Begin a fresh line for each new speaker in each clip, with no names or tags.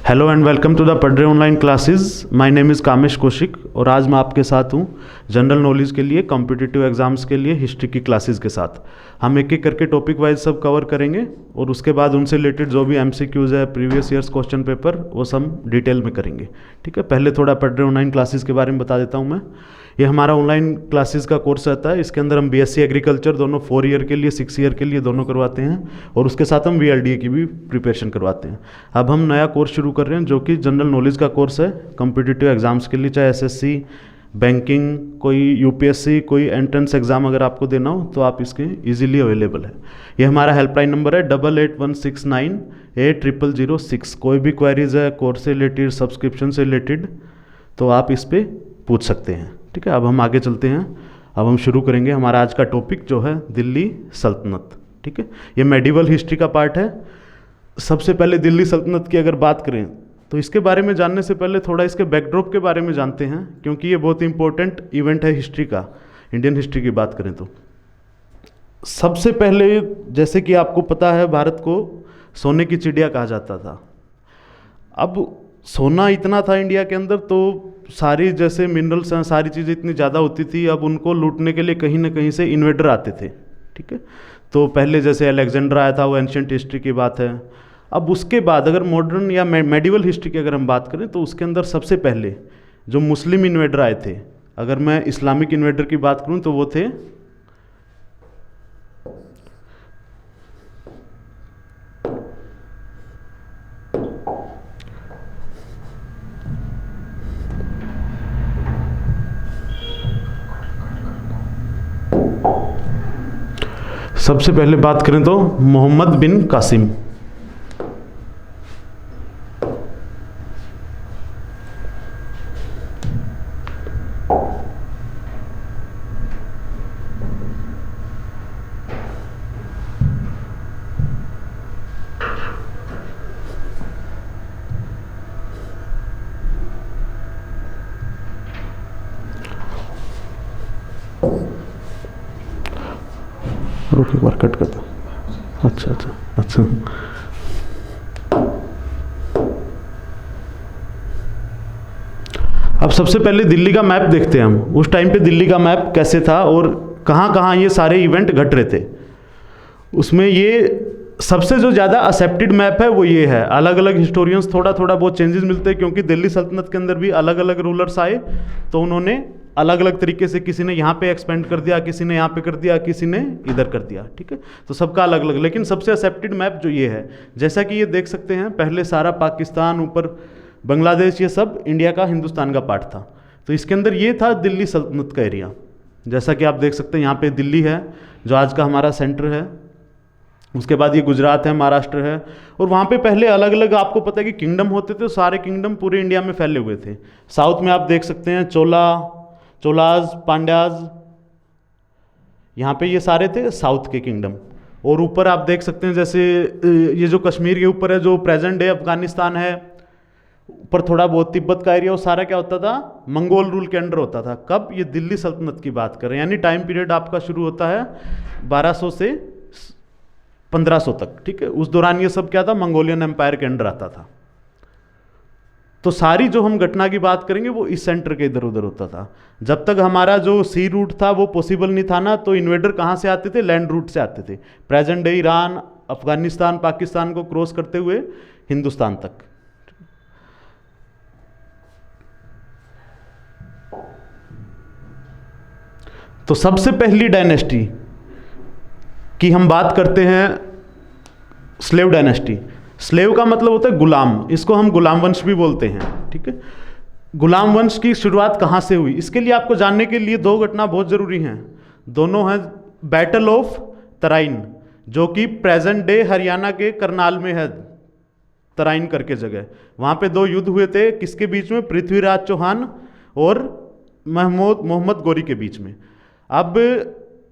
Hello and welcome to the पढ़ रहे online classes. My name is Kamesh Kaushik और आज मैं आपके साथ हूँ जनरल नॉलेज के लिए कॉम्पिटिटिव एग्जाम्स के लिए हिस्ट्री की क्लासेस के साथ। हम एक एक करके टॉपिक वाइज सब कवर करेंगे और उसके बाद उनसे रिलेटेड जो भी एमसीक्यूज है, प्रीवियस ईयर्स क्वेश्चन पेपर, वो सब डिटेल में करेंगे। ठीक है, पहले थोड़ा पढ़ रहे ऑनलाइन क्लासेस के बारे में बता देता हूँ मैं। ये हमारा ऑनलाइन क्लासेस का कोर्स रहता है। इसके अंदर हम बीएससी एग्रीकल्चर दोनों 4 ईयर के लिए, 6 ईयर के लिए दोनों करवाते हैं और उसके साथ हम वीएलडीए की भी प्रिपरेशन करवाते हैं। अब हम नया कोर्स शुरू कर रहे हैं जो कि जनरल नॉलेज का कोर्स है कॉम्पिटिटिव एग्जाम्स के लिए, चाहे एसएससी, बैंकिंग, कोई यूपीएससी, कोई एंट्रेंस एग्जाम अगर आपको देना हो तो आप इसके इजीली अवेलेबल है। ये हमारा हेल्पलाइन नंबर है 8816980006। कोई भी क्वेरीज है कोर्स से रिलेटेड, सब्सक्रिप्शन से रिलेटेड, तो आप इस पर पूछ सकते हैं। ठीक है, अब हम आगे चलते हैं। अब हम शुरू करेंगे हमारा आज का टॉपिक जो है दिल्ली सल्तनत। ठीक है, ये मेडिवल हिस्ट्री का पार्ट है। सबसे पहले दिल्ली सल्तनत की अगर बात करें तो इसके बारे में जानने से पहले थोड़ा इसके बैकड्रॉप के बारे में जानते हैं, क्योंकि ये बहुत इंपॉर्टेंट इवेंट है हिस्ट्री का। इंडियन हिस्ट्री की बात करें तो सबसे पहले, जैसे कि आपको पता है, भारत को सोने की चिड़िया कहा जाता था। अब सोना इतना था इंडिया के अंदर, तो सारी जैसे मिनरल्स हैं, सारी चीज़ें इतनी ज़्यादा होती थी, अब उनको लूटने के लिए कहीं ना कहीं से इन्वेडर आते थे। ठीक है, तो पहले जैसे अलेक्जेंडर आया था, वो एंशियंट हिस्ट्री की बात है। अब उसके बाद अगर मॉडर्न या मेडिवल हिस्ट्री की अगर हम बात करें तो उसके अंदर सबसे पहले जो मुस्लिम इन्वेडर आए थे, अगर मैं इस्लामिक इन्वेडर की बात करूं तो वो थे सबसे पहले बात करें तो मोहम्मद बिन कासिम। रुक एक बार कट करता। अच्छा। अब सबसे पहले दिल्ली का मैप देखते हैं हम। उस टाइम पे दिल्ली का मैप कैसे था और कहाँ कहाँ ये सारे इवेंट घट रहे थे। उसमें ये सबसे जो ज़्यादा एक्सेप्टेड मैप है वो ये है। अलग अलग हिस्टोरियंस थोड़ा बहुत चेंजेस मिलते हैं, क्योंकि दिल्ली सल्तनत के अंदर भी अलग अलग रूलर्स आए, तो उन्होंने अलग अलग तरीके से, किसी ने यहाँ पे एक्सपेंड कर दिया, किसी ने यहाँ पे कर दिया, किसी ने इधर कर दिया। ठीक है, तो सबका अलग अलग, लेकिन सबसे एक्सेप्टेड मैप जो ये है, जैसा कि ये देख सकते हैं, पहले सारा पाकिस्तान, ऊपर बांग्लादेश, ये सब इंडिया का, हिंदुस्तान का पार्ट था। तो इसके अंदर ये था दिल्ली सल्तनत का एरिया। जैसा कि आप देख सकते हैं, यहाँ पे दिल्ली है जो आज का हमारा सेंटर है। उसके बाद ये गुजरात है, महाराष्ट्र है, और वहाँ पे पहले अलग अलग, आपको पता है कि किंगडम होते थे। सारे किंगडम पूरे इंडिया में फैले हुए थे। साउथ में आप देख सकते हैं चोलाज, पांड्याज, यहाँ पे ये सारे थे साउथ के किंगडम। और ऊपर आप देख सकते हैं जैसे ये जो कश्मीर के ऊपर है, जो प्रेजेंट डे अफगानिस्तान है, ऊपर थोड़ा बहुत तिब्बत का एरिया, वो सारा क्या होता था, मंगोल रूल के अंडर होता था। कब? ये दिल्ली सल्तनत की बात करें, यानी टाइम पीरियड आपका शुरू होता है 1200 से 1500 तक। ठीक है, उस दौरान ये सब क्या था, मंगोलियन एम्पायर के अंडर आता था। तो सारी जो हम घटना की बात करेंगे वो इस सेंटर के इधर उधर होता था। जब तक हमारा जो सी रूट था वो पॉसिबल नहीं था ना, तो इन्वेडर कहाँ से आते थे? लैंड रूट से आते थे। Present day Iran, Afghanistan, Pakistan को क्रॉस करते हुए हिंदुस्तान तक। तो सबसे पहली डायनेस्टी की हम बात करते हैं, स्लेव डायनेस्टी। स्लेव का मतलब होता है गुलाम, इसको हम गुलाम वंश भी बोलते हैं। ठीक है, गुलाम वंश की शुरुआत कहाँ से हुई, इसके लिए आपको जानने के लिए 2 घटना बहुत ज़रूरी हैं। दोनों हैं बैटल ऑफ तराइन, जो कि प्रेजेंट डे हरियाणा के करनाल में है, तराइन करके जगह। वहाँ पे 2 युद्ध हुए थे, किसके बीच में? पृथ्वीराज चौहान और मोहम्मद गोरी के बीच में। अब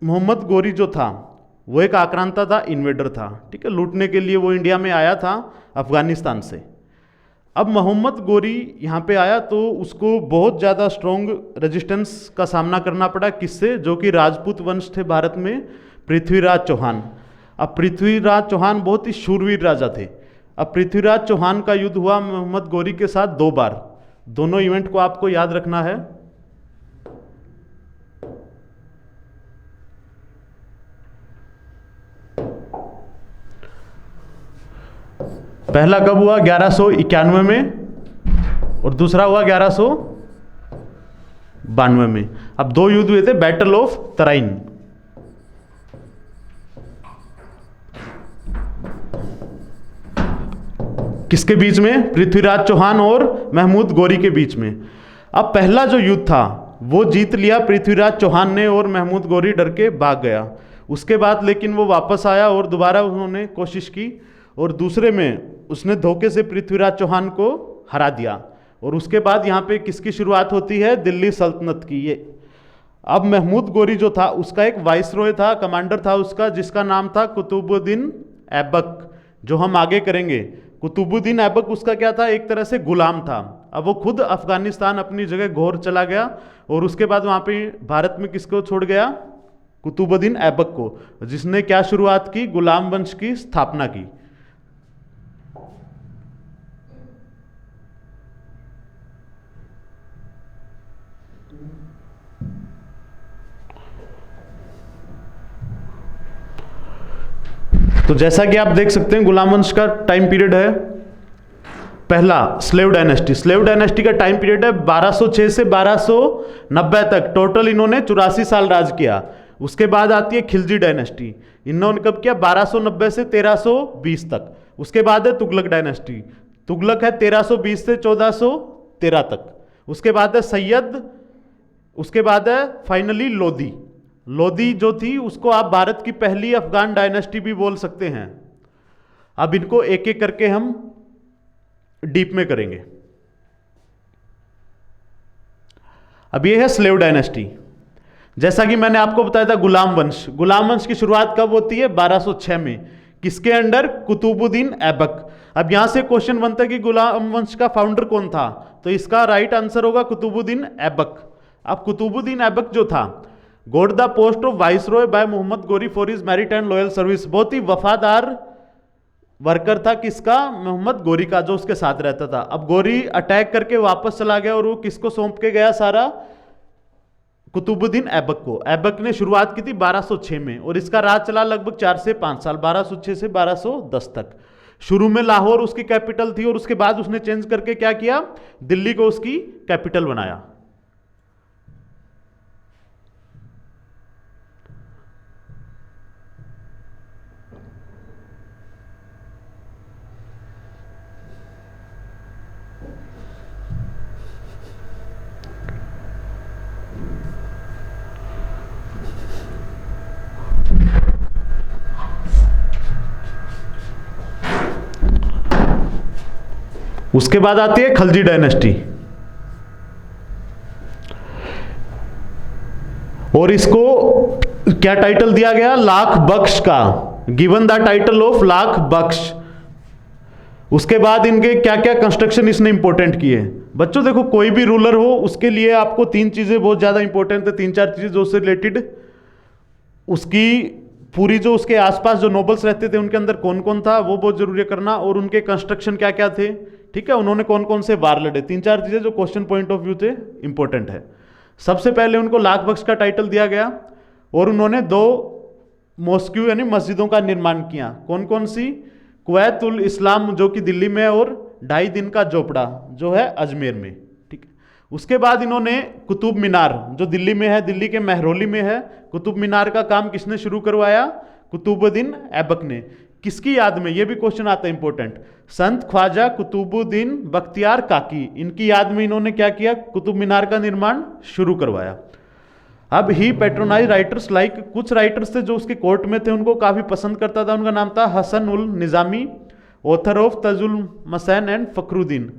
मोहम्मद गोरी जो था वो एक आक्रांता था, इन्वेडर था। ठीक है, लूटने के लिए वो इंडिया में आया था अफगानिस्तान से। अब मोहम्मद गोरी यहाँ पे आया तो उसको बहुत ज़्यादा स्ट्रॉन्ग रेजिस्टेंस का सामना करना पड़ा। किससे? जो कि राजपूत वंश थे भारत में, पृथ्वीराज चौहान। अब पृथ्वीराज चौहान बहुत ही शूरवीर राजा थे। अब पृथ्वीराज चौहान का युद्ध हुआ मोहम्मद गौरी के साथ 2 बार। दोनों इवेंट को आपको याद रखना है। पहला कब हुआ? 1191 में, और दूसरा हुआ 1192 में। अब 2 युद्ध हुए थे, बैटल ऑफ तराइन। किसके बीच में? पृथ्वीराज चौहान और महमूद गौरी के बीच में। अब पहला जो युद्ध था वो जीत लिया पृथ्वीराज चौहान ने, और महमूद गौरी डर के भाग गया। उसके बाद लेकिन वो वापस आया और दोबारा उन्होंने कोशिश की, और दूसरे में उसने धोखे से पृथ्वीराज चौहान को हरा दिया। और उसके बाद यहाँ पे किसकी शुरुआत होती है? दिल्ली सल्तनत की। ये अब महमूद गौरी जो था उसका एक वाइसरॉय था, कमांडर था उसका, जिसका नाम था कुतुबुद्दीन ऐबक, जो हम आगे करेंगे। कुतुबुद्दीन ऐबक उसका क्या था? एक तरह से गुलाम था। अब वो खुद अफगानिस्तान अपनी जगह घोर चला गया, और उसके बाद वहाँ पे भारत में किसको छोड़ गया? कुतुबुद्दीन ऐबक को, जिसने क्या शुरुआत की? गुलाम वंश की स्थापना की। तो जैसा कि आप देख सकते हैं गुलाम वंश का टाइम पीरियड है पहला स्लेव डायनेस्टी। स्लेव डायनेस्टी का टाइम पीरियड है 1206 से 1290 तक। टोटल इन्होंने 84 साल राज किया। उसके बाद आती है खिलजी डायनेस्टी। इन्होंने कब किया? 1290 से 1320 तक। उसके बाद है तुगलक डायनेस्टी। तुगलक है 1320 से 1413 तक। उसके बाद है सैयद। उसके बाद है फाइनली लोधी। लोधी जो थी उसको आप भारत की पहली अफगान डायनेस्टी भी बोल सकते हैं। अब इनको एक एक करके हम डीप में करेंगे। अब ये है स्लेव डायनेस्टी। जैसा कि मैंने आपको बताया था गुलाम वंश। गुलाम वंश की शुरुआत कब होती है? 1206 में। किसके अंडर? कुतुबुद्दीन ऐबक। अब यहां से क्वेश्चन बनता है कि गुलाम वंश का फाउंडर कौन था? तो इसका राइट आंसर होगा कुतुबुद्दीन ऐबक। अब कुतुबुद्दीन ऐबक जो था, got the post of viceroy by Mohammad Ghori for his merit and loyal service. बहुत ही वफादार वर्कर था किसका? मोहम्मद गौरी का, जो उसके साथ रहता था। अब गौरी अटैक करके वापस चला गया, और वो किसको सौंप के गया सारा? कुतुबुद्दीन ऐबक को। ऐबक ने शुरुआत की थी 1206 में, और इसका राज चला लगभग 4 से 5 साल, 1206 से 1210 तक। शुरू में लाहौर उसकी कैपिटल थी, और उसके बाद उसने चेंज करके क्या किया? दिल्ली को उसकी कैपिटल बनाया। उसके बाद आती है खलजी डायनेस्टी, और इसको क्या टाइटल दिया गया? लाख बख्श का। Given the title of Lakh Bakhsh. उसके बाद इनके क्या क्या कंस्ट्रक्शन इसने इंपॉर्टेंट किए। बच्चों देखो, कोई भी रूलर हो उसके लिए आपको 3 चीजें बहुत ज्यादा इंपॉर्टेंट है। 3-4 चीजें जो उससे रिलेटेड, उसकी पूरी जो उसके आसपास जो नोबल्स रहते थे उनके अंदर कौन कौन था वो बहुत जरूरी करना, और उनके कंस्ट्रक्शन क्या क्या थे। ठीक है, उन्होंने कौन कौन से वार लड़े। 3-4 चीजें जो क्वेश्चन पॉइंट ऑफ व्यू से इंपॉर्टेंट है। सबसे पहले उनको लाख बख्श का टाइटल दिया गया, और उन्होंने 2 मॉस्क्यू यानी मस्जिदों का निर्माण किया। कौन कौन सी? कुवैत उल इस्लाम जो कि दिल्ली में है, और 2.5 दिन का झोपड़ा जो है अजमेर में। ठीक है, उसके बाद इन्होंने कुतुब मीनार जो दिल्ली में है, दिल्ली के महरौली में है, कुतुब मीनार का काम किसने शुरू करवाया? कुतुबुद्दीन ऐबक ने। किसकी याद में? ये भी क्वेश्चन आता है इंपॉर्टेंट। संत ख्वाजा कुतुबुद्दीन बख्तियार काकी, इनकी याद में इन्होंने क्या किया? कुतुब मीनार का निर्माण शुरू करवाया। अब ही पैट्रोनाइज राइटर्स लाइक, कुछ राइटर्स थे जो उसके कोर्ट में थे, उनको काफी पसंद करता था। उनका नाम था Hasan ul Nizami, author of Tajul Maasir and Fakhruddin.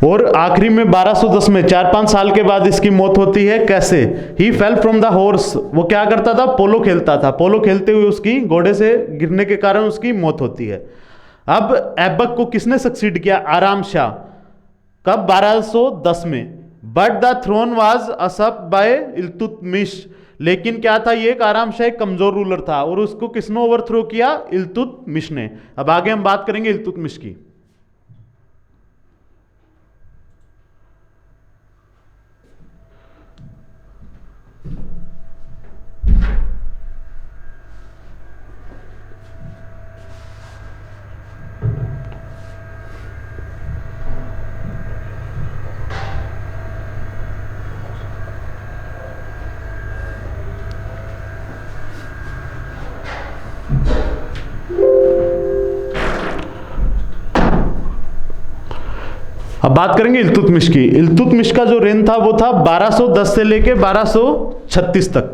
और आखिरी में 1210 में 4-5 साल के बाद इसकी मौत होती है। कैसे? ही फेल फ्रॉम द हॉर्स, वो क्या करता था? पोलो खेलता था, पोलो खेलते हुए उसकी घोड़े से गिरने के कारण उसकी मौत होती है। अब ऐबक को किसने सक्सीड किया? आराम शाह। कब? 1210 में। But the throne was usurped by Iltutmish, लेकिन क्या था? ये एक आराम शाह एक कमजोर रूलर था और उसको किसने ओवरथ्रो किया? इल्तुतमिश ने। अब आगे हम बात करेंगे इल्तुतमिश की। अब बात करेंगे इल्तुतमिश की। इल्तुतमिश का जो रेन था वो था 1210 से लेके 1236 तक।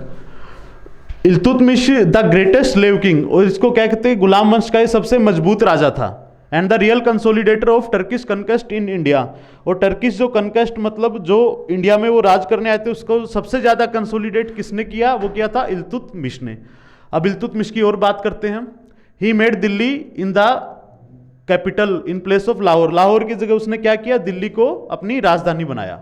Iltutmish the greatest slave king, और इसको क्या कहते हैं? गुलाम वंश का ये सबसे मजबूत राजा था। And the real consolidator of Turkish conquest in India, और टर्किश जो कनकेस्ट मतलब जो इंडिया में वो राज करने आए थे उसको सबसे ज्यादा कंसोलिडेट किसने किया? वो किया था इल्तुतमिश ने। अब इल्तुतमिश की और बात करते हैं। He made Delhi in the capital in place of Lahore, Lahore की जगह उसने क्या किया? दिल्ली को अपनी राजधानी बनाया।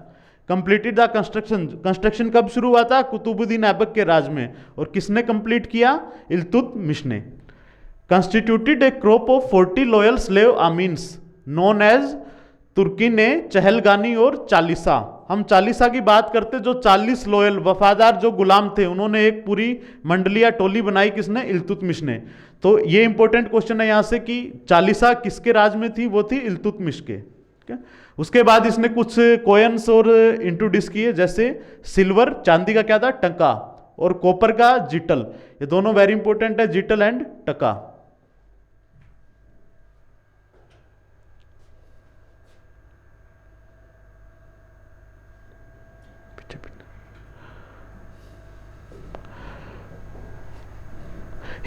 कंप्लीटेड द कंस्ट्रक्शन, कंस्ट्रक्शन कब शुरू हुआ था? कुतुबुद्दीन ऐबक के राज में। और किसने कंप्लीट किया? इल्तुतमिश ने। Constituted a group of 40 loyal slave amirs known as, Turkan e Chahalgani और चालीसा। हम चालीसा की बात करते, जो 40 लॉयल वफादार जो गुलाम थे, उन्होंने एक पूरी मंडली या टोली बनाई। किसने? इल्तुतमिश ने। तो ये इंपॉर्टेंट क्वेश्चन है यहां से कि चालीसा किसके राज में थी? वो थी इल्तुतमिश के। ठीक है। उसके बाद इसने कुछ कोयंस और इंट्रोड्यूस किए, जैसे सिल्वर, चांदी का क्या था? टका, और कॉपर का जिटल। ये दोनों वेरी इंपॉर्टेंट है, जिटल एंड टका।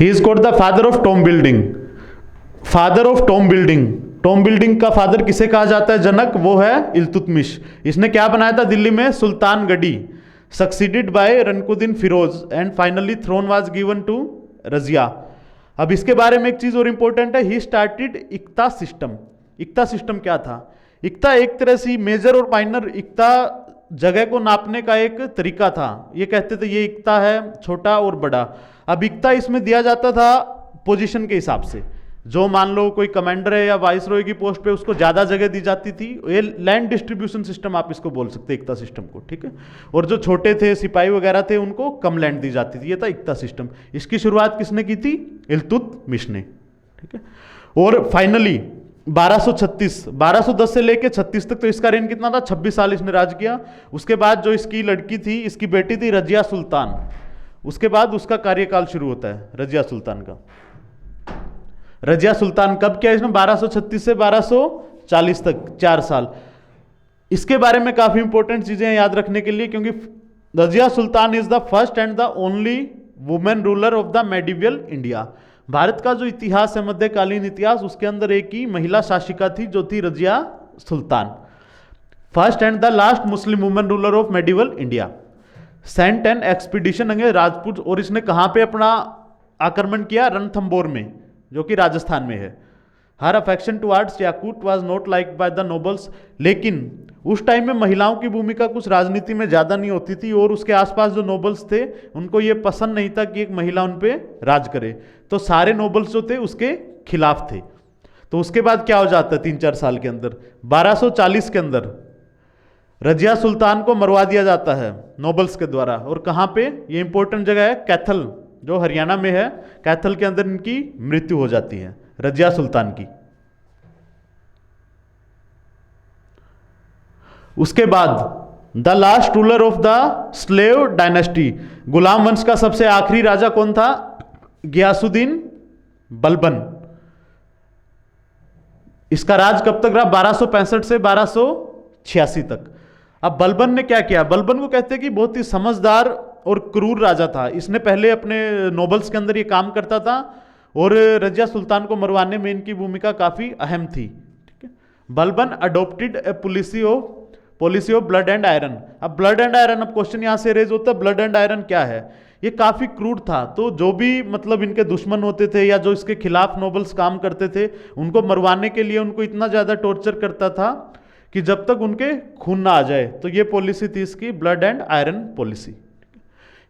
He is called the father of Tom building. Father of Tom building, Tom building का फादर किसे कहा जाता है? जनक, वो है इल्तुतमिश। इसने क्या बनाया था दिल्ली में? Sultanghari, succeeded by Ruknuddin Firoz, and finally throne was given to Razia. अब इसके बारे में एक चीज और इंपॉर्टेंट है, he started iqta system. Iqta system क्या था? इक्ता एक तरह से मेजर और माइनर, इक्ता जगह को नापने का एक तरीका था। ये कहते थे ये इक्ता है, छोटा और बड़ा। अब इक्ता इसमें दिया जाता था पोजीशन के हिसाब से। जो मान लो कोई कमांडर है या वाइसरॉय की पोस्ट पे, उसको ज्यादा जगह दी जाती थी। ये लैंड डिस्ट्रीब्यूशन सिस्टम आप इसको बोल सकते हैं, इक्ता सिस्टम को। ठीक है। और जो छोटे थे, सिपाही वगैरह थे, उनको कम लैंड दी जाती थी। ये था इक्ता सिस्टम। इसकी शुरुआत किसने की थी? इल्तुतमिश ने। ठीक है। और फाइनली 1210 से लेके 36 तक, तो इसका रेन कितना था? 26 साल इसने राज किया। उसके बाद जो इसकी लड़की थी, इसकी बेटी थी रजिया सुल्तान, उसके बाद उसका कार्यकाल शुरू होता है रजिया सुल्तान का। रजिया सुल्तान कब किया इसने? 1236 से 1240 तक, 4 साल। इसके बारे में काफी इंपॉर्टेंट चीजें याद रखने के लिए, क्योंकि Razia Sultan is the first and the only women ruler of the medieval India. Bharat का जो इतिहास है, मध्यकालीन इतिहास, उसके अंदर एक ही महिला शासिका थी, जो थी Razia Sultan. First and the last Muslim women ruler of medieval India. Sent an expedition against Rajput, और इसने कहां पे अपना आक्रमण किया? रणथंबोर में, जो कि राजस्थान में है। Her affection towards Yakut was not like by the nobles, लेकिन उस टाइम में महिलाओं की भूमिका कुछ राजनीति में ज्यादा नहीं होती थी, और उसके आसपास जो नोबल्स थे उनको ये पसंद नहीं था कि एक महिला उन पे राज करे। तो सारे नोबल्स जो थे उसके खिलाफ थे। तो उसके बाद क्या हो जाता है 3-4 साल के अंदर? 1240 के अंदर रजिया सुल्तान को मरवा दिया जाता है नोबल्स के द्वारा। और कहां पे? ये इंपॉर्टेंट जगह है, कैथल, जो हरियाणा में है। कैथल के अंदर इनकी मृत्यु हो जाती है, रजिया सुल्तान की। उसके बाद the last ruler of the slave dynasty, गुलाम वंश का सबसे आखिरी राजा कौन था? गियासुद्दीन बलबन। इसका राज कब तक रहा? 1265 से 1286 तक। अब बलबन ने क्या किया? बलबन को कहते हैं कि बहुत ही समझदार और क्रूर राजा था। इसने पहले अपने नोबल्स के अंदर ये काम करता था, और रजिया सुल्तान को मरवाने में इनकी भूमिका काफी अहम थी। ठीक है। Balban adopted A policy of blood and iron. अब ब्लड एंड आयरन, अब क्वेश्चन यहां से रेज होता है ब्लड एंड आयरन क्या है। ये काफी क्रूड था, तो जो भी मतलब इनके दुश्मन होते थे या जो इसके खिलाफ नोबल्स काम करते थे, उनको मरवाने के लिए उनको इतना ज्यादा टॉर्चर करता था कि जब तक उनके खून ना आ जाए। तो ये पॉलिसी थी इसकी, blood and iron policy.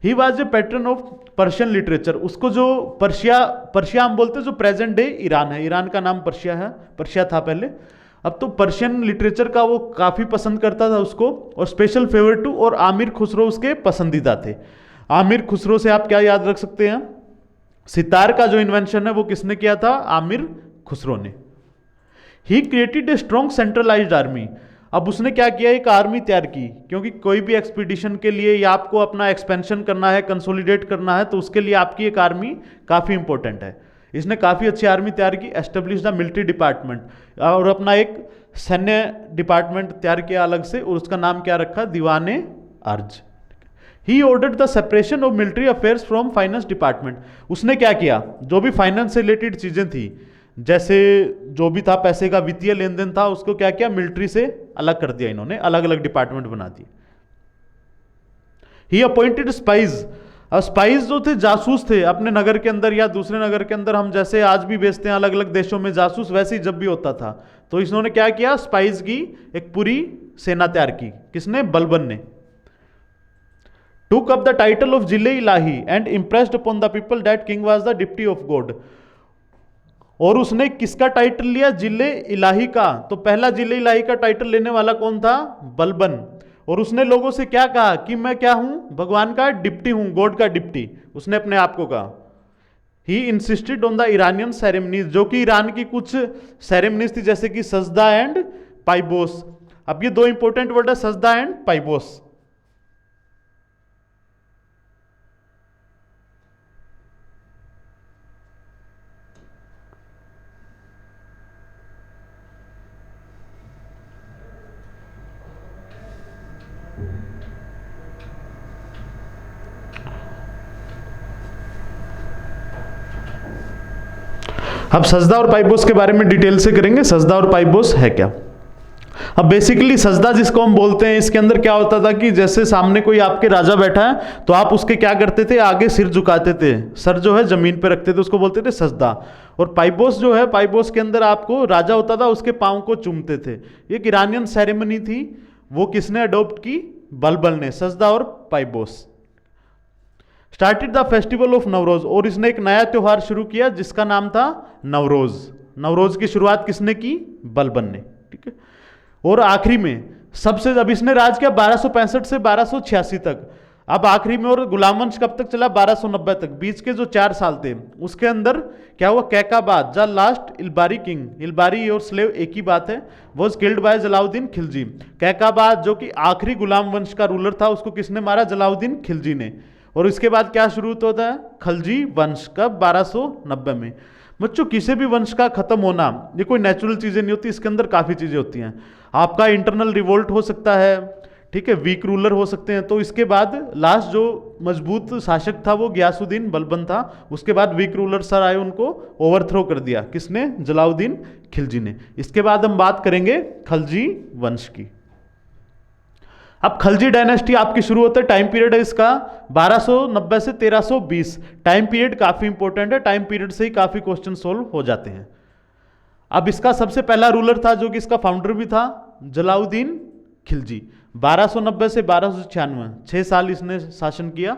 He was A pattern of Persian literature. उसको जो पर्शिया हम बोलते हैं, जो प्रेजेंट डे ईरान है, ईरान का नाम पर्शिया है, पर्शिया था पहले। अब तो पर्शियन लिटरेचर का वो काफी पसंद करता था उसको, और स्पेशल फेवरेट टू, और आमिर खुसरो उसके पसंदीदा थे। आमिर खुसरो से आप क्या याद रख सकते हैं, सितार का जो इन्वेंशन है वो किसने किया था, आमिर खुसरो ने। He created a strong centralised army. अब उसने क्या किया, एक आर्मी तैयार की, क्योंकि कोई भी एक्सपीडिशन के लिए या आपको अपना एक्सपेंशन करना है, कंसोलिडेट करना है, तो उसके लिए आपकी एक आर्मी काफी इंपॉर्टेंट है। इसने काफी अच्छी आर्मी तैयार की, एस्टेब्लिश द मिलिट्री डिपार्टमेंट, और अपना एक सैन्य डिपार्टमेंट तैयार किया अलग से, और उसका नाम क्या रखा, दीवाने अर्ज। He ordered the separation of military affairs from finance department. उसने क्या किया, जो भी फाइनेंस से रिलेटेड चीजें थी, जैसे जो भी था पैसे का वित्तीय लेन देन था, उसको क्या किया, मिलिट्री से अलग कर दिया इन्होंने, अलग अलग डिपार्टमेंट बना दिए। ही अपॉइंटेड स्पाइज। अब स्पाइस जो थे, जासूस थे अपने नगर के अंदर या दूसरे नगर के अंदर, हम जैसे आज भी भेजते हैं अलग अलग देशों में जासूस, वैसे ही जब भी होता था। तो इन्होंने क्या किया, स्पाइस की एक पूरी सेना तैयार की, किसने, बलबन ने। टूक up the title of Zille Ilahi and impressed upon the people that king was the deputy of God. और उसने किसका टाइटल लिया, जिले इलाही का। तो पहला जिले इलाही का टाइटल लेने वाला कौन था, बलबन। और उसने लोगों से क्या कहा कि मैं क्या हूं, भगवान का डिप्टी हूं, गॉड का डिप्टी, उसने अपने आप को कहा। He insisted on the Iranian ceremonies, जो कि ईरान की कुछ सेरेमनीज थी, जैसे कि सजदा एंड पाइबोस। अब ये दो इंपॉर्टेंट वर्ड है, सजदा एंड पाइबोस। अब सजदा और पाइबोस के बारे में डिटेल से करेंगे। सजदा और पाइबोस है क्या। अब बेसिकली सजदा जिसको हम बोलते हैं, इसके अंदर क्या होता था कि जैसे सामने कोई आपके राजा बैठा है, तो आप उसके क्या करते थे, आगे सिर झुकाते थे, सर जो है जमीन पे रखते थे, उसको बोलते थे सजदा। और पाइबोस जो है, पाइबोस के अंदर आपको राजा होता था, उसके पांव को चूमते थे। एक ईरानियन सेरेमनी थी, वो किसने अडॉप्ट की, बलबन ने, सजदा और पाइबोस। Started the festival of Navroz, और इसने एक नया त्योहार शुरू किया जिसका नाम था नवरोज। नवरोज की शुरुआत किसने की, बलबन ने, ठीक है। और आखिरी में सबसे, अब इसने राज किया 1265 से 1286 तक। अब आखिरी में, और गुलाम वंश कब तक चला, 1290 तक। बीच के जो 4 साल थे, उसके अंदर क्या हुआ, Kaiqubad, the last Ilbari king, Ilbari और स्लेव एक ही बात है, was killed by Jalaluddin Khilji. Kaiqubad जो कि आखिरी गुलाम वंश का रूलर था, उसको किसने मारा, जलाउद्दीन खिलजी ने। और इसके बाद क्या शुरू होता है, खलजी वंश, कब, 1290 में। बच्चों, किसी भी वंश का खत्म होना ये कोई नेचुरल चीजें नहीं होती, इसके अंदर काफी चीजें होती हैं। आपका इंटरनल रिवोल्ट हो सकता है, ठीक है, वीक रूलर हो सकते हैं। तो इसके बाद लास्ट जो मजबूत शासक था वो गयासुद्दीन बलबन था। उसके बाद वीक रूलर सर आए, उनको ओवरथ्रो कर दिया, किसने, जलाउद्दीन खिलजी ने। इसके बाद हम बात करेंगे खलजी वंश की। अब खलजी डायनेस्टी आपकी शुरू होता है, टाइम पीरियड है इसका 1290 से 1320। टाइम पीरियड काफी इंपॉर्टेंट है, टाइम पीरियड से ही काफी क्वेश्चन सोल्व हो जाते हैं। अब इसका सबसे पहला रूलर था, जो कि इसका फाउंडर भी था, जलाउद्दीन खिलजी। 1290 से 1296, 6 साल इसने शासन किया।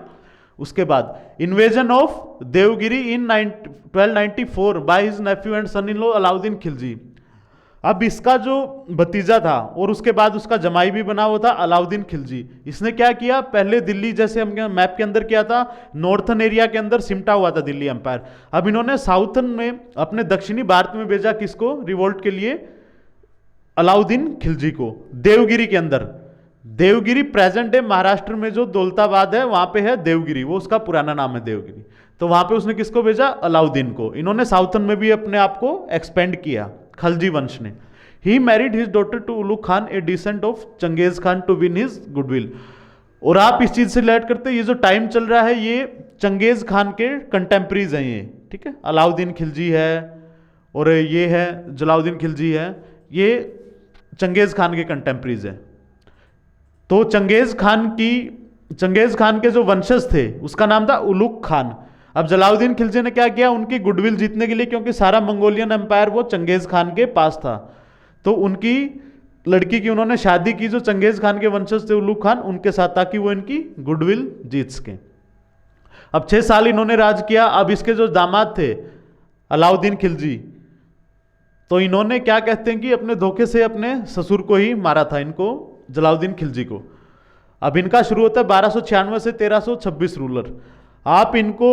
उसके बाद invasion of Devagiri in 1294 by his nephew and son in law Alauddin Khilji. अब इसका जो भतीजा था और उसके बाद उसका जमाई भी बना हुआ था, अलाउद्दीन खिलजी। इसने क्या किया, पहले दिल्ली, जैसे हम मैप के अंदर किया था, नॉर्थन एरिया के अंदर सिमटा हुआ था दिल्ली एम्पायर। अब इन्होंने साउथन में, अपने दक्षिणी भारत में भेजा किसको, रिवोल्ट के लिए, अलाउद्दीन खिलजी को, देवगिरी के अंदर। देवगिरी प्रेजेंट डे महाराष्ट्र में जो दौलताबाद है, वहां पे है देवगिरी, वो उसका पुराना नाम है देवगिरी। तो वहां पे उसने किसको भेजा, अलाउद्दीन को। इन्होंने साउथन में भी अपने आप को एक्सपेंड किया, खलजी वंश ने। He married his daughter to Ulugh Khan, a descent of Changez Khan, to win his goodwill. और आप इस चीज से रिलेट करते हैं, ये जो टाइम चल रहा है ये चंगेज खान के कंटेम्प्रीज हैं ये, ठीक है। अलाउद्दीन खिलजी है और ये है जलाउद्दीन खिलजी है, ये चंगेज खान के कंटेम्प्रीज हैं। तो चंगेज खान के जो वंशज थे उसका नाम था उलुग खान। अब जलालुद्दीन खिलजी ने क्या किया, उनकी गुडविल जीतने के लिए, क्योंकि सारा मंगोलियन एम्पायर वो चंगेज खान के पास था, तो उनकी लड़की की उन्होंने शादी की जो चंगेज खान के वंशज थे उलुग खान उनके साथ, ताकि वो इनकी गुडविल जीत सके। अब 6 साल इन्होंने राज किया। अब इसके जो दामाद थे अलाउद्दीन खिलजी, तो इन्होंने क्या कहते हैं कि अपने धोखे से अपने ससुर को ही मारा था, इनको जलालुद्दीन खिलजी को। अब इनका शुरू होता है 1296 से 1326 रूलर। आप इनको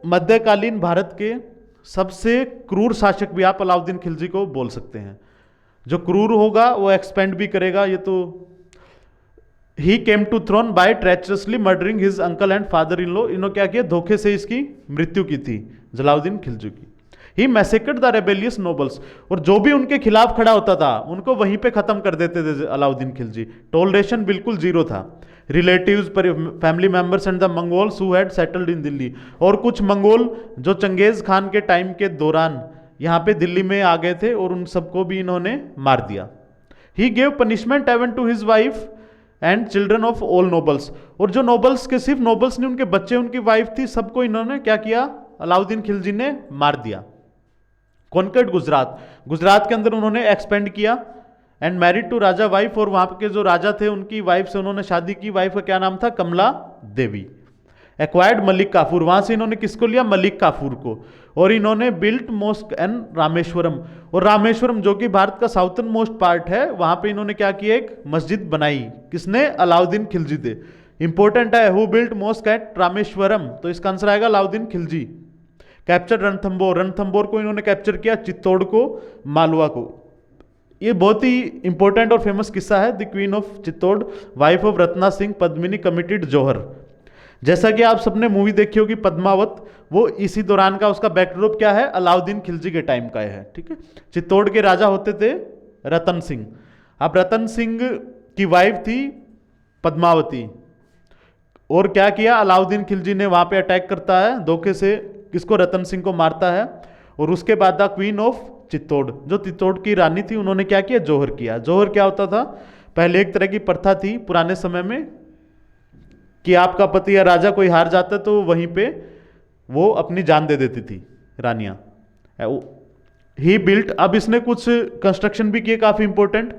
मध्यकालीन भारत के सबसे क्रूर शासक भी आप अलाउद्दीन खिलजी को बोल सकते हैं। जो क्रूर होगा वो एक्सपेंड भी करेगा। ये तो he came to throne by treacherously murdering his uncle and father in law. इन्होंने क्या किया, धोखे से इसकी मृत्यु की थी जलालुद्दीन खिलजी की। ही मैसेक्रेड द रेबेलियस नोबल्स, और जो भी उनके खिलाफ खड़ा होता था उनको वहीं पे खत्म कर देते थे अलाउद्दीन खिलजी। टॉलरेशन बिल्कुल जीरो था। Relatives, family members and the Mongols who had settled in Delhi, और कुछ मंगोल जो चंगेज खान के टाइम के दौरान यहाँ पे दिल्ली में आ गए थे, और उन सबको भी इन्होंने मार दिया। He gave punishment even to his wife and children of all nobles, और जो नोबल्स के, सिर्फ नोबल्स ने, उनके बच्चे, उनकी वाइफ थी, सबको इन्होंने क्या किया, अलाउद्दीन खिलजी ने मार दिया। कॉन्कर्ड गुजरात, गुजरात के अंदर उन्होंने एक्सपेंड किया। And married to raja wife, और वहां के जो राजा थे उनकी वाइफ से उन्होंने शादी की। वाइफ का क्या नाम था, कमला देवी। एक्वायर्ड मलिक काफूर, वहां से इन्होंने किसको लिया, मलिक काफूर को। और इन्होंने बिल्ट मॉस्क एंड रामेश्वरम, और रामेश्वरम जो कि भारत का साउथर्न मोस्ट पार्ट है, वहां पे इन्होंने क्या किया, एक मस्जिद बनाई। किसने, अलाउद्दीन खिलजी थे। इंपॉर्टेंट है, who built mosque at Rameswaram, तो इसका आंसर आएगा अलाउद्दीन खिलजी। कैप्चर रणथंबोर, रणथंबोर को इन्होंने कैप्चर किया, चित्तौड़ को, मालवा को। ये बहुत ही इंपॉर्टेंट और फेमस किस्सा है। The queen of Chittor, wife of Ratna Singh Padmini committed jauhar. जैसा कि आप सबने मूवी देखी होगी पद्मावत, वो इसी दौरान का, उसका बैकड्रॉप क्या है, अलाउद्दीन खिलजी के टाइम का है। ठीक है, चित्तौड़ के राजा होते थे रतन सिंह। अब रतन सिंह की वाइफ थी पद्मावती, और क्या किया, अलाउद्दीन खिलजी ने वहां पे अटैक करता है धोखे से, किसको, रतन सिंह को मारता है। और उसके बाद द क्वीन ऑफ चित्तौड़, जो चित्तौड़ की रानी थी, उन्होंने क्या किया, जौहर किया। जौहर क्या होता था, पहले एक तरह की प्रथा थी पुराने समय में कि आपका पति या राजा कोई हार जाता तो वहीं पे वो अपनी जान दे देती थी रानियां। ही बिल्ट, अब इसने कुछ कंस्ट्रक्शन भी किए काफी इंपॉर्टेंट।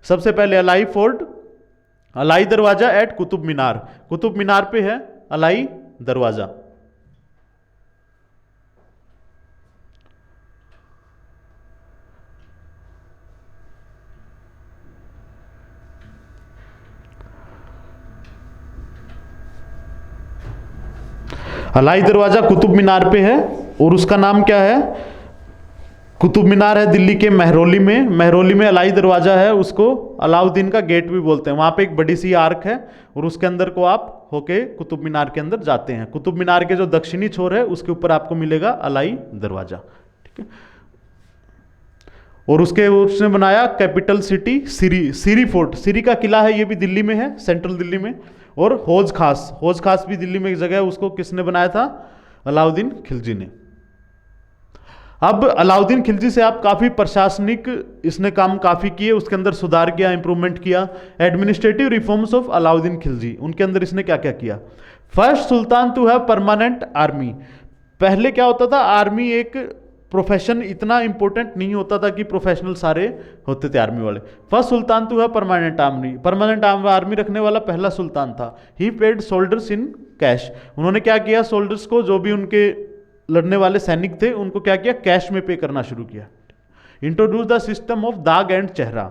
सबसे पहले अलाई फोर्ट, अलाई दरवाजा एट कुतुब मीनार, कुतुब मीनार पे है अलाई दरवाजा। अलाई दरवाजा कुतुब मीनार पे है, और उसका नाम क्या है, कुतुब मीनार है दिल्ली के मेहरौली में। मेहरौली में अलाई दरवाजा है, उसको अलाउद्दीन का गेट भी बोलते हैं। वहां पे एक बड़ी सी आर्क है, और उसके अंदर को आप होके कुतुब मीनार के अंदर जाते हैं। कुतुब मीनार के जो दक्षिणी छोर है उसके ऊपर आपको मिलेगा अलाई दरवाजा। ठीक है, और उसने बनाया कैपिटल सिटी सीरी, सीरी फोर्ट, सीरी का किला है, ये भी दिल्ली में है, सेंट्रल दिल्ली में। और हौज खास, हौज खास भी दिल्ली में एक जगह है, उसको किसने बनाया था, अलाउद्दीन खिलजी ने। अब अलाउद्दीन खिलजी से आप काफी प्रशासनिक इसने काम काफी किए, उसके अंदर सुधार किया, इंप्रूवमेंट किया। Administrative reforms of Alauddin Khilji, उनके अंदर इसने क्या क्या किया। First sultan to have permanent army. पहले क्या होता था, आर्मी एक प्रोफेशन इतना इंपॉर्टेंट नहीं होता था कि प्रोफेशनल सारे होते थे आर्मी वाले। फर्स्ट सुल्तान टू है परमानेंट आर्मी, परमानेंट आर्मी रखने वाला पहला सुल्तान था। ही पेड सोल्जर्स इन कैश, उन्होंने क्या किया, सोल्जर्स को, जो भी उनके लड़ने वाले सैनिक थे, उनको क्या किया, कैश में पे करना शुरू किया। इंट्रोड्यूस द सिस्टम ऑफ दाग एंड चेहरा।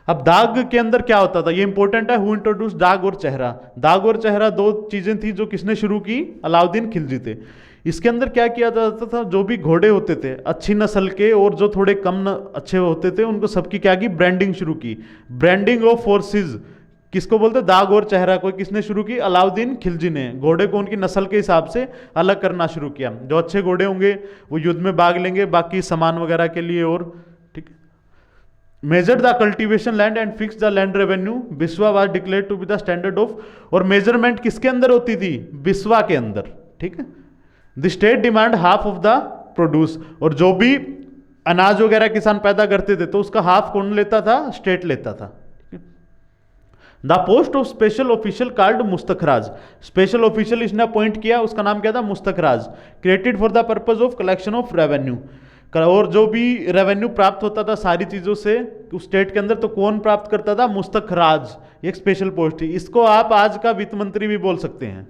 अब दाग के अंदर क्या होता था, ये इंपॉर्टेंट है, हु इंट्रोड्यूस दाग और चेहरा। दाग और चेहरा दो चीजें थी जो किसने शुरू की, अलाउद्दीन खिलजी थे। इसके अंदर क्या किया जाता था, जो भी घोड़े होते थे अच्छी नस्ल के और जो थोड़े कम अच्छे होते थे, उनको सबकी क्या की, ब्रांडिंग शुरू की। ब्रांडिंग ऑफ फोर्सेस किसको बोलते, दाग और चेहरा को किसने शुरू की, अलाउद्दीन खिलजी ने। घोड़े को उनकी नस्ल के हिसाब से अलग करना शुरू किया। जो अच्छे घोड़े होंगे वो युद्ध में भाग लेंगे, बाकी सामान वगैरह के लिए। और ठीक, measure the cultivation land and fix the land revenue. Biswa was declare to be the standard of, और मेजरमेंट किसके अंदर होती थी, बिस्वा के अंदर। ठीक है, the state demand half of the produce, और जो भी अनाज वगैरह किसान पैदा करते थे तो उसका हाफ कौन लेता था? स्टेट लेता था। The post of special official called Mustakhraj, special official इसने अपॉइंट किया, उसका नाम क्या था? Mustakhraj, created for the purpose of collection of revenue, और जो भी रेवेन्यू प्राप्त होता था सारी चीजों से उस स्टेट के अंदर, तो कौन प्राप्त करता था? मुस्तखराज, एक स्पेशल पोस्ट थी। इसको आप आज का वित्त मंत्री भी बोल सकते हैं।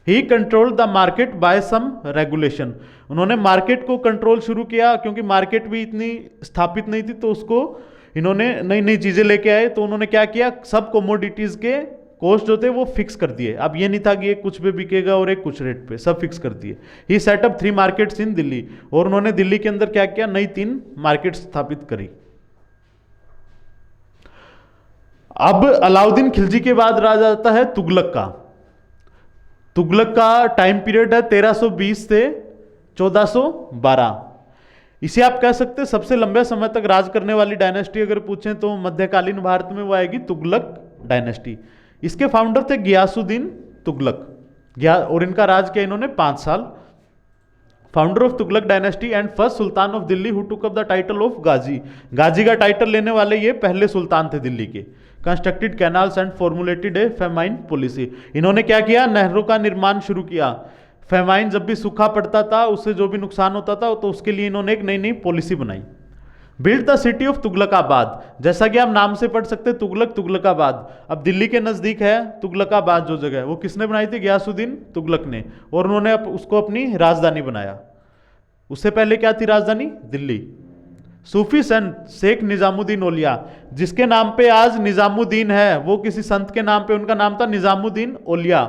He control the market by some regulation, उन्होंने मार्केट को कंट्रोल शुरू किया, क्योंकि मार्केट भी इतनी स्थापित नहीं थी, तो उसको इन्होंने नई नई चीजें लेके आए। तो उन्होंने क्या किया? सब कमोडिटीज के कॉस्ट जो थे वो फिक्स कर दिए। अब ये नहीं था कि एक कुछ पे बिकेगा और एक कुछ रेट पे, सब फिक्स कर दिए। ही सेटअप 3 मार्केट्स इन दिल्ली, और उन्होंने दिल्ली के अंदर क्या किया? नई 3 मार्केट स्थापित करी। अब अलाउद्दीन खिलजी के बाद राज आता है तुगलक का। तुगलक का टाइम पीरियड है 1320 से 1412। इसे आप कह सकते हैं सबसे लंबे समय तक राज करने वाली डायनेस्टी अगर पूछें तो मध्यकालीन भारत में वो आएगी तुगलक डायनेस्टी। इसके फाउंडर थे गियासुद्दीन तुगलक, और इनका राज किया इन्होंने 5 साल। Founder of Tughlaq dynasty and first sultan of Delhi who took up the title of Ghazi, Ghazi का टाइटल लेने वाले ये पहले सुल्तान थे दिल्ली के। Constructed canals and formulated A famine policy, इन्होंने क्या किया? नहरों का निर्माण शुरू किया। फेमाइन, जब भी सूखा पड़ता था उससे जो भी नुकसान होता था तो उसके लिए इन्होंने एक नई नई पॉलिसी बनाई। Build the city of Tughlaqabad, जैसा कि आप नाम से पढ़ सकते तुगलक, तुगलकाबाद। अब दिल्ली के नजदीक है तुगलकाबाद जो जगह है, वो किसने बनाई थी? गियासुद्दीन तुगलक ने, और उन्होंने उसको अपनी राजधानी बनाया। उससे पहले क्या थी राजधानी? दिल्ली। सूफी संत शेख निजामुद्दीन औलिया, जिसके नाम पे आज निजामुद्दीन है, वो किसी संत के नाम पे, उनका नाम था निजामुद्दीन औलिया।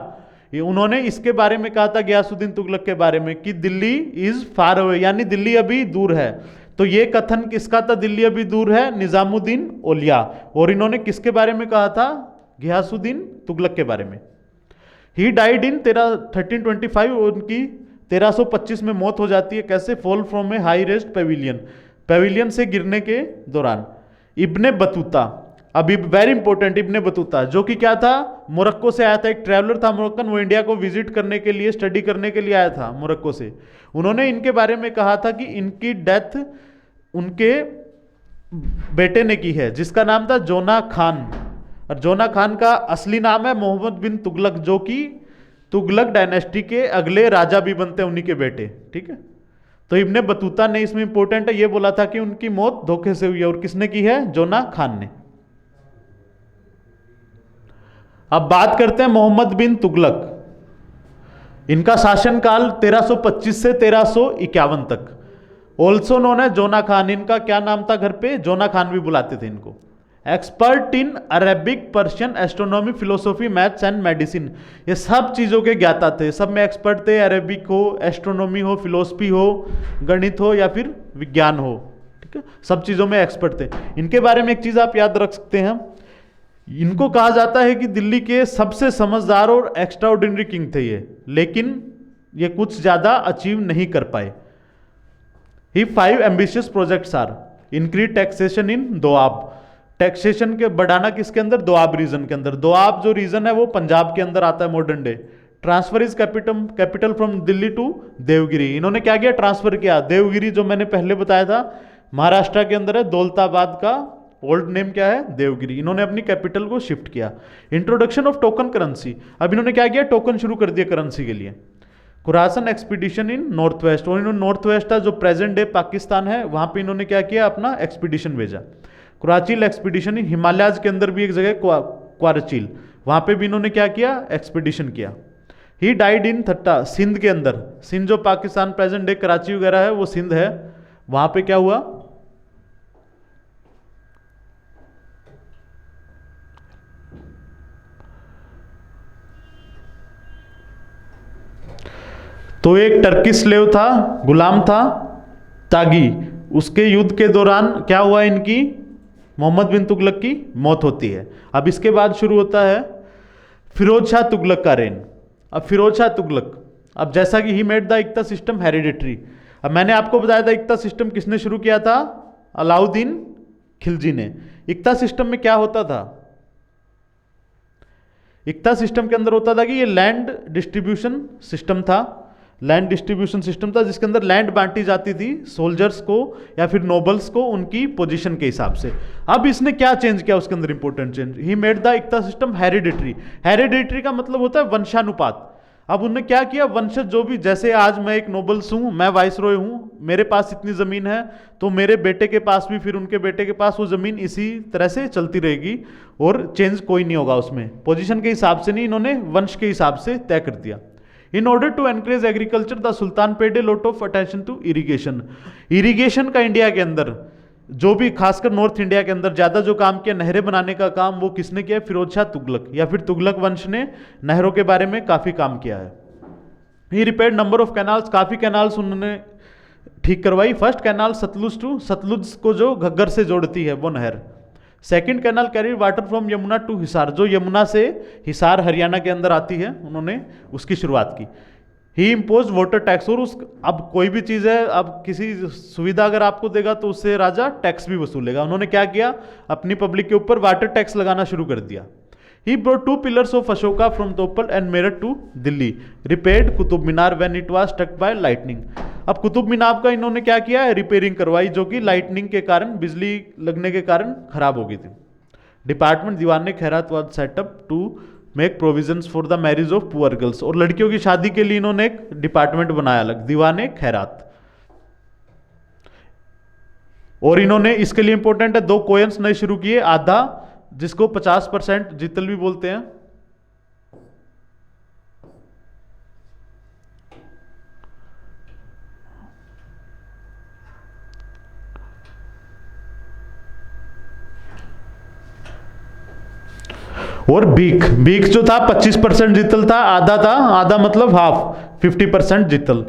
ये उन्होंने इसके बारे में कहा था गियासुद्दीन तुगलक के बारे में कि दिल्ली इज फार अवे, यानी दिल्ली अभी दूर है। तो ये कथन किसका था? दिल्ली अभी दूर है, निजामुद्दीन औलिया। और इन्होंने किसके बारे में कहा था? गियासुद्दीन तुगलक के बारे में। ही डाइड इन 1325, उनकी 1325 में मौत हो जाती है। कैसे? Fall from A high rest Pavilion, Pavilion से गिरने के दौरान। इब्ने बतूता, अभी वेरी इंपॉर्टेंट, इब्ने बतूता जो कि क्या था? मोरक्को से आया था, एक ट्रैवलर था मोरक्कन, वो इंडिया को विजिट करने के लिए, स्टडी करने के लिए आया था मोरक्को से। उन्होंने इनके बारे में कहा था कि इनकी डेथ उनके बेटे ने की है, जिसका नाम था जोना खान। और जोना खान का असली नाम है मोहम्मद बिन तुगलक, जो कि तुगलक डायनेस्टी के अगले राजा भी बनते हैं, उन्हीं के बेटे। ठीक है, तो इब्ने बतूता ने, इसमें इंपॉर्टेंट है, ये बोला था कि उनकी मौत धोखे से हुई है। और किसने की है? जोना खान ने। अब बात करते हैं मोहम्मद बिन तुगलक। इनका शासनकाल 1325 से 1351 तक, ऑल्सो नोन है जोना खान। इनका क्या नाम था घर पे? जोना खान भी बुलाते थे इनको। Expert in Arabic, Persian, astronomy, philosophy, maths and medicine, ये सब चीज़ों के ज्ञाता थे, सब में एक्सपर्ट थे। अरेबिक हो, एस्ट्रोनॉमी हो, फिलोसफी हो, गणित हो या फिर विज्ञान हो, ठीक है, सब चीज़ों में एक्सपर्ट थे। इनके बारे में एक चीज़ आप याद रख सकते हैं, इनको कहा जाता है कि दिल्ली के सबसे समझदार और एक्स्ट्राऑर्डिनरी किंग थे ये, लेकिन ये कुछ ज़्यादा अचीव नहीं कर पाए। He 5 ambitious projects are increase taxation in Doab, taxation के बढ़ाना किसके अंदर? दोआब रीजन के अंदर। दोआब जो रीजन है वो पंजाब के अंदर आता है modern day. Transfer is capital from Delhi to Devagiri, इन्होंने क्या किया? ट्रांसफर किया। देवगिरी जो मैंने पहले बताया था महाराष्ट्र के अंदर है, दौलताबाद का ओल्ड नेम क्या है? देवगिरी। इन्होंने अपनी कैपिटल को शिफ्ट किया। इंट्रोडक्शन ऑफ टोकन करेंसी, अब इन्होंने क्या किया? टोकन शुरू कर दिया करेंसी के लिए। खुरासन एक्सपीडिशन इन नॉर्थ वेस्ट, और इन्होंने नॉर्थ वेस्ट था जो प्रेजेंट डे पाकिस्तान है, वहां पे इन्होंने क्या किया? अपना एक्सपीडिशन भेजा। कुराचिल एक्सपीडिशन इन हिमालयाज के अंदर भी एक जगह क्वारचिल, वहां पे भी इन्होंने क्या किया? एक्सपीडिशन किया। ही डाइड इन थट्टा, सिंध के अंदर, सिंध जो पाकिस्तान प्रेजेंट डे कराची वगैरह है वो सिंध है, वहां पे क्या हुआ? तो एक टर्की स्लेव था, गुलाम था, तागी, उसके युद्ध के दौरान क्या हुआ? इनकी, मोहम्मद बिन तुगलक की मौत होती है। अब इसके बाद शुरू होता है फिरोज शाह तुगलक का रेन। अब फिरोज शाह तुगलक, अब जैसा कि he made the iqta system hereditary, अब मैंने आपको बताया था इक्ता सिस्टम किसने शुरू किया था? अलाउद्दीन खिलजी ने। इक्ता सिस्टम में क्या होता था? इक्ता सिस्टम के अंदर होता था कि ये लैंड डिस्ट्रीब्यूशन सिस्टम था, लैंड डिस्ट्रीब्यूशन सिस्टम था जिसके अंदर लैंड बांटी जाती थी सोल्जर्स को या फिर नोबल्स को उनकी पोजीशन के हिसाब से। अब इसने क्या चेंज किया उसके अंदर important change, he made the iqta system hereditary. Hereditary का मतलब होता है वंशानुपात। अब उन्होंने क्या किया, वंशज जो भी, जैसे आज मैं एक नोबल्स हूं, मैं वाइसरॉय हूं, मेरे पास इतनी जमीन है, तो मेरे बेटे के पास भी, फिर उनके बेटे के पास वो जमीन इसी तरह से चलती रहेगी और चेंज कोई नहीं होगा उसमें। पोजीशन के हिसाब से नहीं, इन्होंने वंश के हिसाब से तय कर दिया। In order to encourage agriculture the sultan paid a lot of attention to irrigation. Irrigation का इंडिया के अंदर जो भी, खासकर नॉर्थ इंडिया के अंदर ज्यादा जो काम किया, नहरें बनाने का काम, वो किसने किया, फिरोज शाह तुगलक या फिर तुगलक वंश ने नहरों के बारे में काफी काम किया है। He repaired number of canals, काफी कैनाल्स उन्होंने ठीक करवाई। First canal Sutlej to, Sutlej को जो घग्गर से जोड़ती है वो नहर। Second canal carry water from Yamuna to Hisar, जो यमुना से हिसार हरियाणा के अंदर आती है, उन्होंने उसकी शुरुआत की। ही इम्पोज वाटर टैक्स, और उस, अब कोई भी चीज़ है, अब किसी सुविधा अगर आपको देगा तो उससे राजा टैक्स भी वसूलेगा। उन्होंने क्या किया, अपनी पब्लिक के ऊपर वाटर टैक्स लगाना शुरू कर दिया। He brought 2 pillars of Ashoka from Topra and Meerut to Delhi. Repaired Qutub Minar when it was struck by lightning. अब कुतुब मीनार का इन्होंने क्या किया है, रिपेयरिंग करवाई, जो कि लाइटनिंग के कारण, बिजली लगने के कारण खराब हो गई थी। Department Diwan Khairat was set up to make provisions for the marriage of poor girls, और लड़कियों की शादी के लिए इन्होंने एक डिपार्टमेंट बनाया अलग, दीवान खैरात। और इन्होंने इसके लिए इंपॉर्टेंट है 2 कोयंस नए शुरू किए, आधा, जिसको 50% जितल भी बोलते हैं, और बीक, बीक जो था 25% जितल था, आधा मतलब half, 50% jital.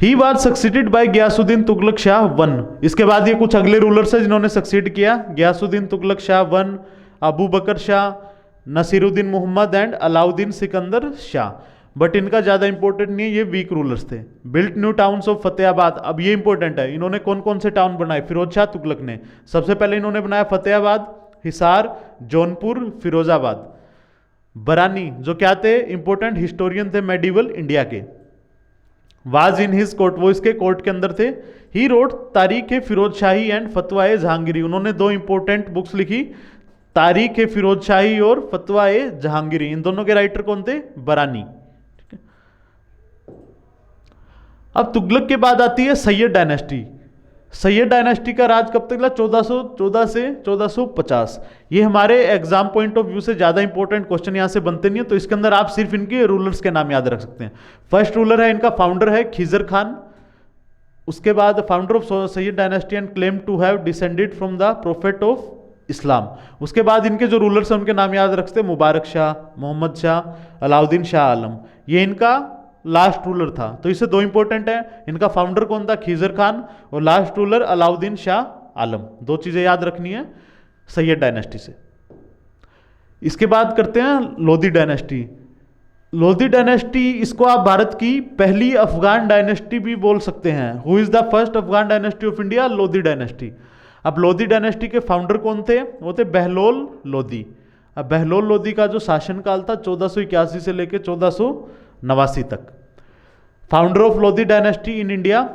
He was succeeded by Ghiyasuddin Tughlaq Shah 1। इसके बाद ये कुछ अगले रूलर्स है जिन्होंने सक्सीड किया, गयासुद्दीन तुगलक शाह 1, अबू बकर शाह, नसीरुद्दीन मोहम्मद एंड अलाउद्दीन सिकंदर शाह। बट इनका ज्यादा इंपॉर्टेंट नहीं है, ये वीक रूलर्स थे। Built new towns of Fatehabad, अब ये इंपॉर्टेंट है, इन्होंने कौन कौन से टाउन बनाए, फिरोज शाह तुगलक ने। सबसे पहले इन्होंने बनाया फतेहाबाद, हिसार, जौनपुर, फिरोजाबाद। बरानी जो क्या थे, इंपॉर्टेंट हिस्टोरियन थे मेडिवल इंडिया के। वाज इन हिज कोर्ट, वो इसके कोर्ट के अंदर थे। ही रोड तारीख फिरोज शाही एंड फतवा जहांगीरी, उन्होंने 2 इंपॉर्टेंट बुक्स लिखी, तारीख फिरोज शाही और फतवा जहांगीरी। इन दोनों के राइटर कौन थे, बरानी। अब तुगलक के बाद आती है सैयद डायनेस्टी। सैयद डायनेस्टी का राज कब तक चला, 1414 से 1450। ये हमारे एग्जाम पॉइंट ऑफ व्यू से ज्यादा इंपॉर्टेंट क्वेश्चन यहां से बनते नहीं है, तो इसके अंदर आप सिर्फ इनके रूलर्स के नाम याद रख सकते हैं। फर्स्ट रूलर है इनका, फाउंडर है खिजर खान। उसके बाद founder of Sayyid dynasty and claim to have descended from the prophet of Islam. उसके बाद इनके जो रूलर्स हैं उनके नाम याद रखते हैं, मुबारक शाह, मोहम्मद शाह, अलाउद्दीन शाह आलम। ये इनका लास्ट रूलर था, तो इससे 2 इंपॉर्टेंट है, इनका फाउंडर कौन था, खिजर खान, और लास्ट रूलर अलाउद्दीन शाह आलम। 2 चीजें याद रखनी है सैयद डायनेस्टी से। इसके बाद करते हैं लोधी डायनेस्टी। लोधी डायनेस्टी, इसको आप भारत की पहली अफगान डायनेस्टी भी बोल सकते हैं। Who is the first Afghan dynasty of India, Lodhi dynasty. अब लोधी डायनेस्टी के फाउंडर कौन थे, वो थे बहलोल लोधी। अब बहलोल लोधी का जो शासनकाल था 1481 से लेकर 1489 तक। Founder of Lodhi dynasty in India,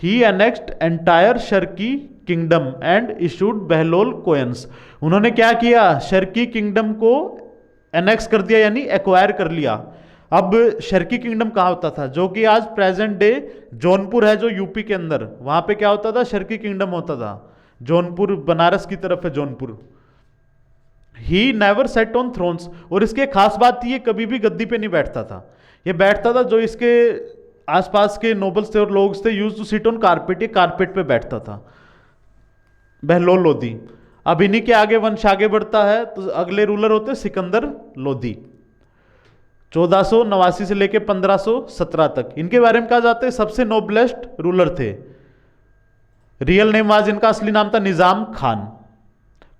he annexed entire Sharqi kingdom and issued Bahlol coins. उन्होंने क्या किया, शर्की किंगडम को एनेक्स कर दिया, यानी एक्वायर कर लिया। अब शर्की किंगडम कहाँ होता था, जो कि आज प्रेजेंट डे जौनपुर है जो यूपी के अंदर, वहां पे क्या होता था, शर्की किंगडम होता था। जौनपुर बनारस की तरफ है Jaunpur. He never set on thrones, और इसके खास बात थी ये कभी भी गद्दी पे नहीं बैठता था। ये बैठता था जो इसके आसपास के नोबल्स थे और लोग थे, use to sit on carpet, ये कारपेट पे बैठता था बहलोल लोधी। अब इन्हीं के आगे वंश आगे बढ़ता है, तो अगले रूलर होते सिकंदर लोधी, 1489 से लेकर 1517 तक। इनके बारे में कहा जाता है सबसे नोबलेस्ट रूलर थे। रियल नेम वाज, इनका असली नाम था Nizam Khan.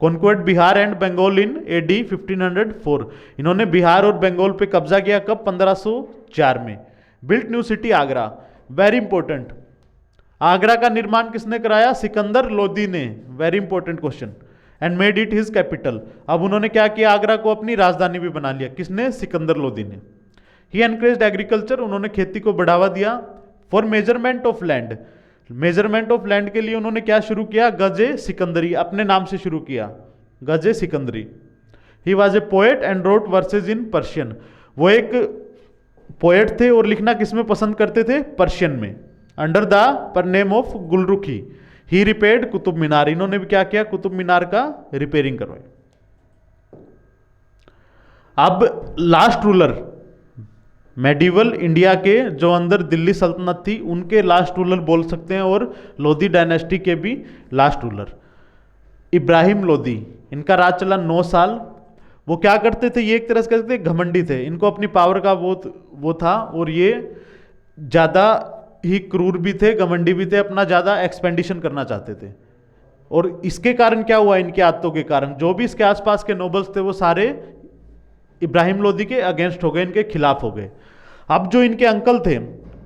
Conquered Bihar and Bengal in AD 1504। इन्होंने बिहार और बंगाल पे कब्जा किया कब, 1504 में। Built new city Agra, very important. Agra का निर्माण किसने कराया, सिकंदर लोधी ने, very important question. And made it his capital. अब उन्होंने क्या किया, आगरा को अपनी राजधानी भी बना लिया, किसने, सिकंदर लोधी ने। ही एनकरेज्ड एग्रीकल्चर, उन्होंने खेती को बढ़ावा दिया। For measurement of land. Measurement of land के लिए उन्होंने क्या शुरू किया? गजे सिकंदरी, अपने नाम से शुरू किया, Gaze Sikandari. He was a poet and wrote verses in Persian. वो एक पोएट थे और लिखना किसमें पसंद करते थे? पर्शियन में। Under the pen name of Gulrukhi he repaired Qutub Minar. इन्होंने भी क्या किया? कुतुब मीनार का रिपेयरिंग करवाई। अब लास्ट रूलर मेडिवल इंडिया के जो अंदर दिल्ली सल्तनत थी उनके लास्ट रूलर बोल सकते हैं, और लोधी डायनेस्टी के भी लास्ट रूलर इब्राहिम लोधी। इनका राज चला 9 साल। वो क्या करते थे? ये एक तरह से कहते थे घमंडी थे, इनको अपनी पावर का वो था, और ये ज़्यादा ही क्रूर भी थे, घमंडी भी थे, अपना ज़्यादा एक्सपेंडिशन करना चाहते थे। और इसके कारण क्या हुआ? इनकी आदतों के कारण जो भी इसके आसपास के नोबल्स थे वो सारे इब्राहिम लोधी के अगेंस्ट हो गए, इनके खिलाफ हो गए। अब जो इनके अंकल थे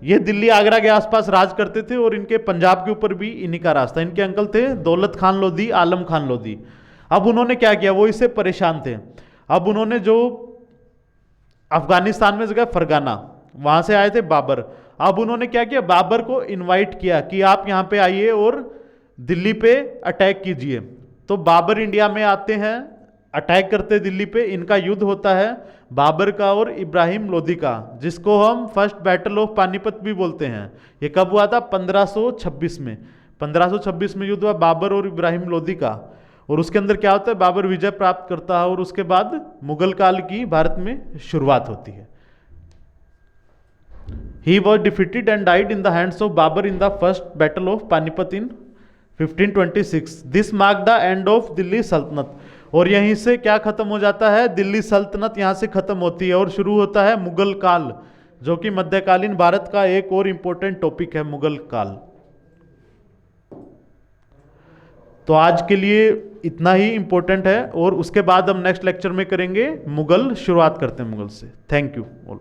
ये दिल्ली आगरा के आसपास राज करते थे, और इनके पंजाब के ऊपर भी इन्हीं का राज था। इनके अंकल थे दौलत खान लोधी, आलम खान लोधी। अब उन्होंने क्या किया? वो इससे परेशान थे। अब उन्होंने जो अफगानिस्तान में जगह फरगाना, वहां से आए थे बाबर। अब उन्होंने क्या किया? बाबर को इनवाइट किया कि आप यहां पे आइए और दिल्ली पे अटैक कीजिए। तो बाबर इंडिया में आते हैं, अटैक करते दिल्ली पे। इनका युद्ध होता है बाबर का और इब्राहिम लोधी का, जिसको हम फर्स्ट बैटल ऑफ पानीपत भी बोलते हैं। ये कब हुआ था? 1526 में। 1526 में युद्ध हुआ बाबर और इब्राहिम लोधी का। और उसके अंदर क्या होता है? बाबर विजय प्राप्त करता है, और उसके बाद मुगल काल की भारत में शुरुआत होती है। He was defeated and died in the hands of Babur in the first battle of Panipat in 1526. This marked the end of Delhi सल्तनत। और यहीं से क्या खत्म हो जाता है? दिल्ली सल्तनत यहां से खत्म होती है और शुरू होता है मुगल काल, जो कि मध्यकालीन भारत का एक और इंपॉर्टेंट टॉपिक है, मुगल काल। तो आज के लिए इतना ही इंपॉर्टेंट है, और उसके बाद हम नेक्स्ट लेक्चर में करेंगे मुगल। शुरुआत करते हैं मुगल से। Thank you all.